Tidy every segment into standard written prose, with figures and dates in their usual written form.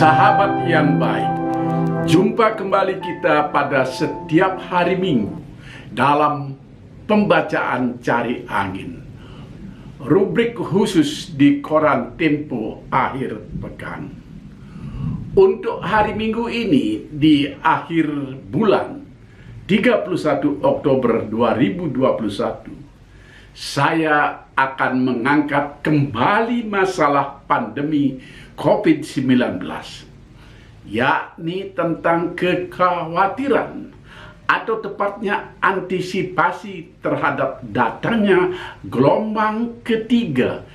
Sahabat yang baik, jumpa kembali kita pada setiap hari Minggu dalam pembacaan Cari Angin, rubrik khusus di koran Tempo akhir pekan. Untuk hari Minggu ini di akhir bulan 31 Oktober 2021, saya akan mengangkat kembali masalah pandemi COVID-19, yakni tentang kekhawatiran atau tepatnya antisipasi terhadap datangnya gelombang ketiga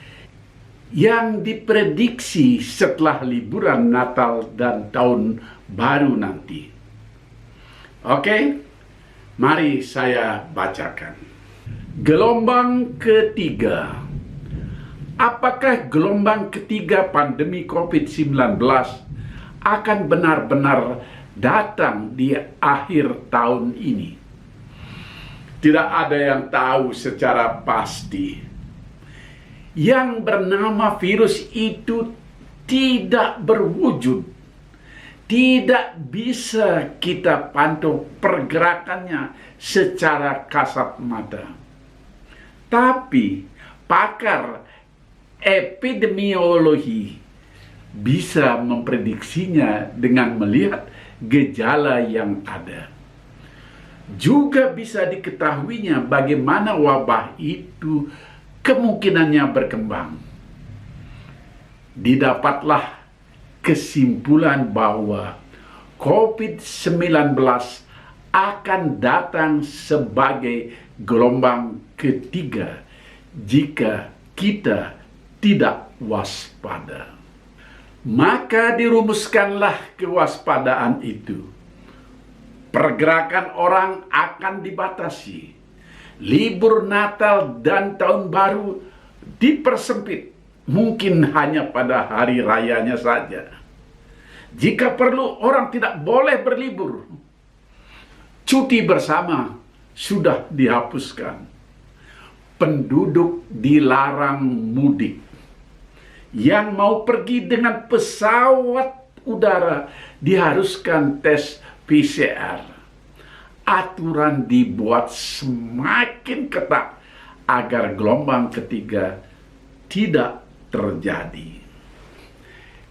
yang diprediksi setelah liburan Natal dan Tahun Baru nanti. Oke, mari saya bacakan. Gelombang ketiga. Apakah gelombang ketiga pandemi COVID-19 akan benar-benar datang di akhir tahun ini? Tidak ada yang tahu secara pasti. Yang bernama virus itu tidak berwujud. Tidak bisa kita pantau pergerakannya secara kasat mata. Tapi pakar epidemiologi bisa memprediksinya dengan melihat gejala yang ada. Juga bisa diketahuinya bagaimana wabah itu kemungkinannya berkembang. Didapatlah kesimpulan bahwa COVID-19 akan datang sebagai gelombang ketiga jika kita tidak waspada. Maka dirumuskanlah kewaspadaan itu. Pergerakan orang akan dibatasi. Libur Natal dan Tahun Baru dipersempit, mungkin hanya pada hari rayanya saja. Jika perlu, orang tidak boleh berlibur. Cuti bersama sudah dihapuskan. Penduduk dilarang mudik. Yang mau pergi dengan pesawat udara diharuskan tes PCR. Aturan dibuat semakin ketat agar gelombang ketiga tidak terjadi.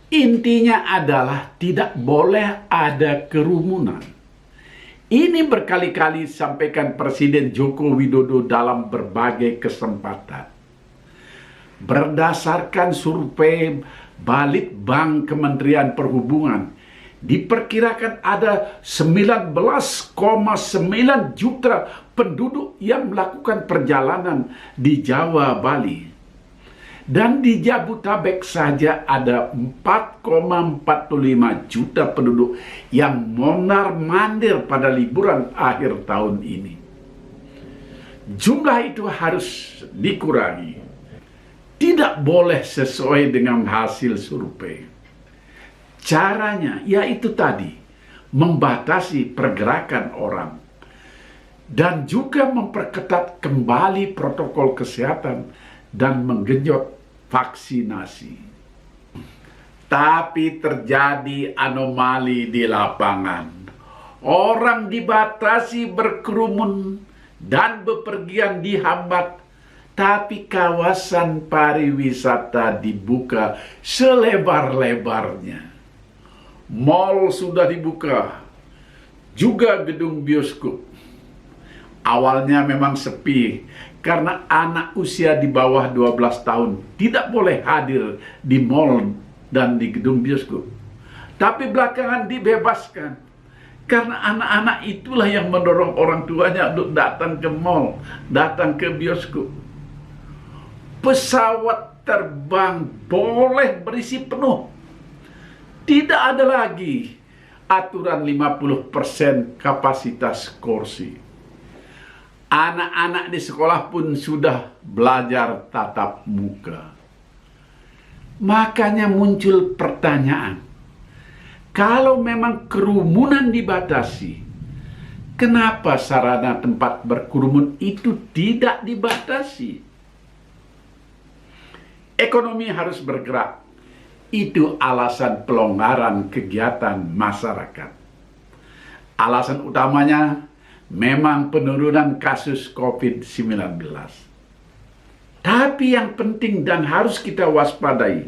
Intinya adalah tidak boleh ada kerumunan. Ini berkali-kali disampaikan Presiden Joko Widodo dalam berbagai kesempatan. Berdasarkan survei Balitbang Kementerian Perhubungan, diperkirakan ada 19,9 juta penduduk yang melakukan perjalanan di Jawa, Bali. Dan di Jabodetabek saja ada 4,45 juta penduduk yang mondar-mandir pada liburan akhir tahun ini. Jumlah itu harus dikurangi. Tidak boleh sesuai dengan hasil survei. Caranya yaitu tadi, membatasi pergerakan orang dan juga memperketat kembali protokol kesehatan dan menggenjot vaksinasi. Tapi terjadi anomali di lapangan. Orang dibatasi berkerumun dan bepergian dihambat, tapi kawasan pariwisata dibuka selebar-lebarnya. Mal sudah dibuka, juga gedung bioskop. Awalnya memang sepi karena anak usia di bawah 12 tahun tidak boleh hadir di mal dan di gedung bioskop. Tapi belakangan dibebaskan karena anak-anak itulah yang mendorong orang tuanya untuk datang ke mal, datang ke bioskop. Pesawat terbang boleh berisi penuh. Tidak ada lagi aturan 50% kapasitas kursi. Anak-anak di sekolah pun sudah belajar tatap muka. Makanya muncul pertanyaan, kalau memang kerumunan dibatasi, kenapa sarana tempat berkerumun itu tidak dibatasi? Ekonomi harus bergerak. itu alasan pelonggaran kegiatan masyarakat. Alasan utamanya memang penurunan kasus COVID-19. Tapi yang penting dan harus kita waspadai,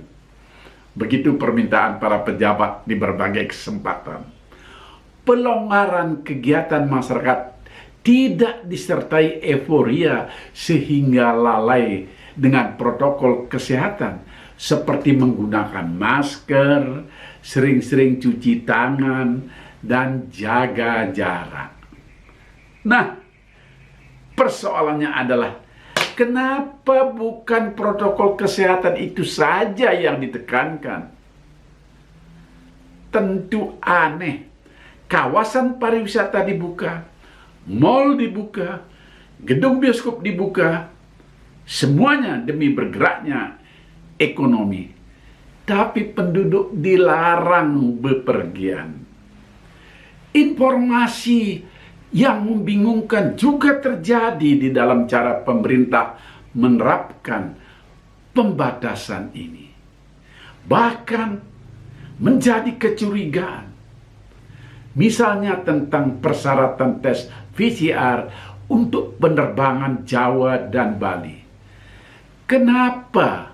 begitu permintaan para pejabat di berbagai kesempatan, pelonggaran kegiatan masyarakat tidak disertai euforia sehingga lalai dengan protokol kesehatan seperti menggunakan masker, sering-sering cuci tangan, dan jaga jarak. Nah, persoalannya adalah kenapa bukan protokol kesehatan itu saja yang ditekankan? Tentu aneh. Kawasan pariwisata dibuka, mal dibuka, gedung bioskop dibuka, semuanya demi bergeraknya ekonomi. Tapi penduduk dilarang bepergian. Informasi yang membingungkan juga terjadi di dalam cara pemerintah menerapkan pembatasan ini. Bahkan menjadi kecurigaan. Misalnya tentang persyaratan tes PCR untuk penerbangan Jawa dan Bali. Kenapa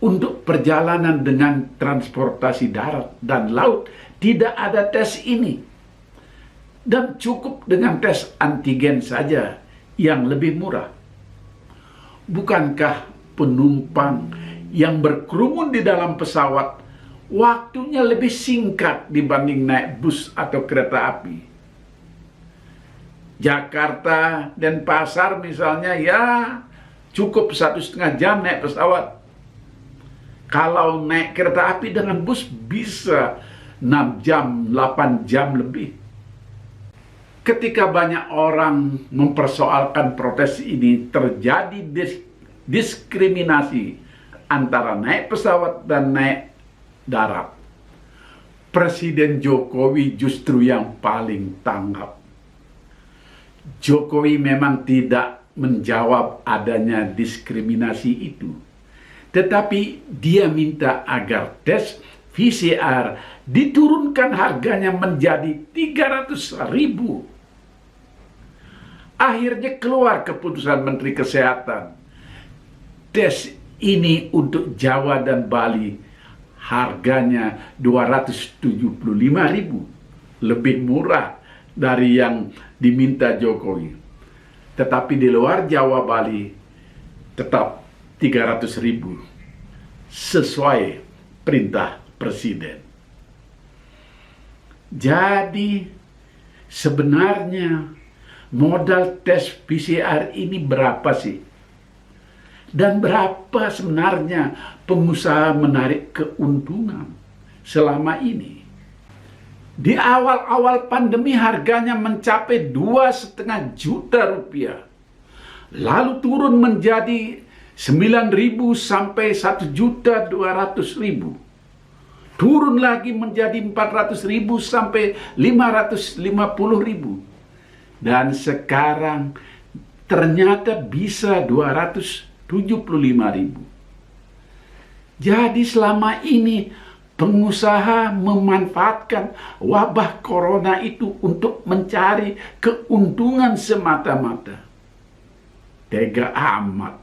untuk perjalanan dengan transportasi darat dan laut tidak ada tes ini? Dan cukup dengan tes antigen saja yang lebih murah. Bukankah penumpang yang berkerumun di dalam pesawat waktunya lebih singkat dibanding naik bus atau kereta api? Jakarta dan Pasar misalnya, ya cukup 1,5 jam naik pesawat. Kalau naik kereta api dengan bus bisa 6 jam, 8 jam lebih. Ketika banyak orang mempersoalkan protes ini, terjadi diskriminasi antara naik pesawat dan naik darat. Presiden Jokowi justru yang paling tanggap. Jokowi memang tidak menjawab adanya diskriminasi itu, tetapi dia minta agar tes PCR diturunkan harganya menjadi 300.000. Akhirnya keluar keputusan Menteri Kesehatan. Tes ini untuk Jawa dan Bali harganya 275.000, lebih murah dari yang diminta Jokowi. Tetapi di luar Jawa Bali tetap 300.000 sesuai perintah Presiden. Jadi sebenarnya modal tes PCR ini berapa sih? Dan berapa sebenarnya pengusaha menarik keuntungan selama ini? Di awal-awal pandemi harganya mencapai 2,5 juta rupiah. Lalu turun menjadi 9.000 sampai 1.200.000. Turun lagi menjadi 400.000 sampai 550.000. Dan sekarang ternyata bisa 275.000. Jadi selama ini pengusaha memanfaatkan wabah corona itu untuk mencari keuntungan semata-mata. Tega amat.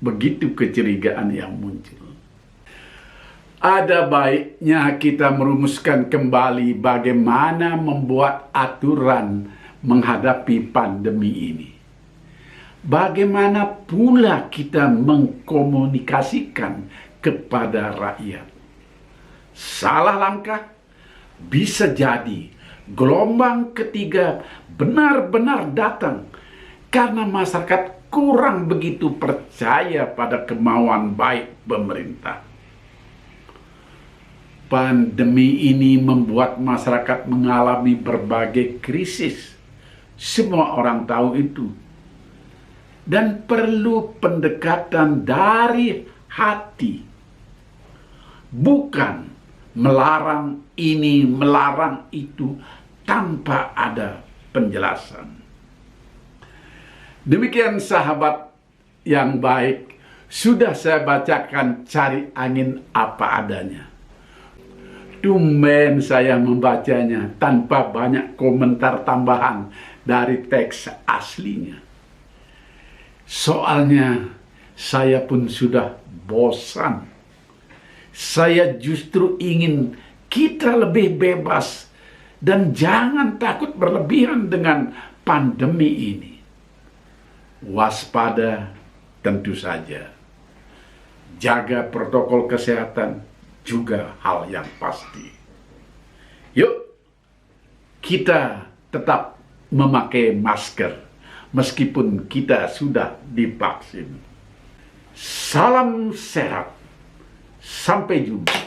Begitu kecurigaan yang muncul. Ada baiknya kita merumuskan kembali bagaimana membuat aturan menghadapi pandemi ini. Bagaimana pula kita mengkomunikasikan kepada rakyat. Salah langkah, bisa jadi gelombang ketiga benar-benar datang karena masyarakat kurang begitu percaya pada kemauan baik pemerintah. Pandemi ini membuat masyarakat mengalami berbagai krisis. Semua orang tahu itu. Dan perlu pendekatan dari hati. Bukan melarang ini, melarang itu tanpa ada penjelasan. Demikian sahabat yang baik, Sudah saya bacakan Cari Angin apa adanya. Tumben saya membacanya tanpa banyak komentar tambahan dari teks aslinya. Soalnya saya pun sudah bosan. Saya justru ingin kita lebih bebas dan jangan takut berlebihan dengan pandemi ini. Waspada tentu saja. Jaga protokol kesehatan juga hal yang pasti. Yuk, kita tetap memakai masker meskipun kita sudah divaksin. Salam sehat. Sampai jumpa.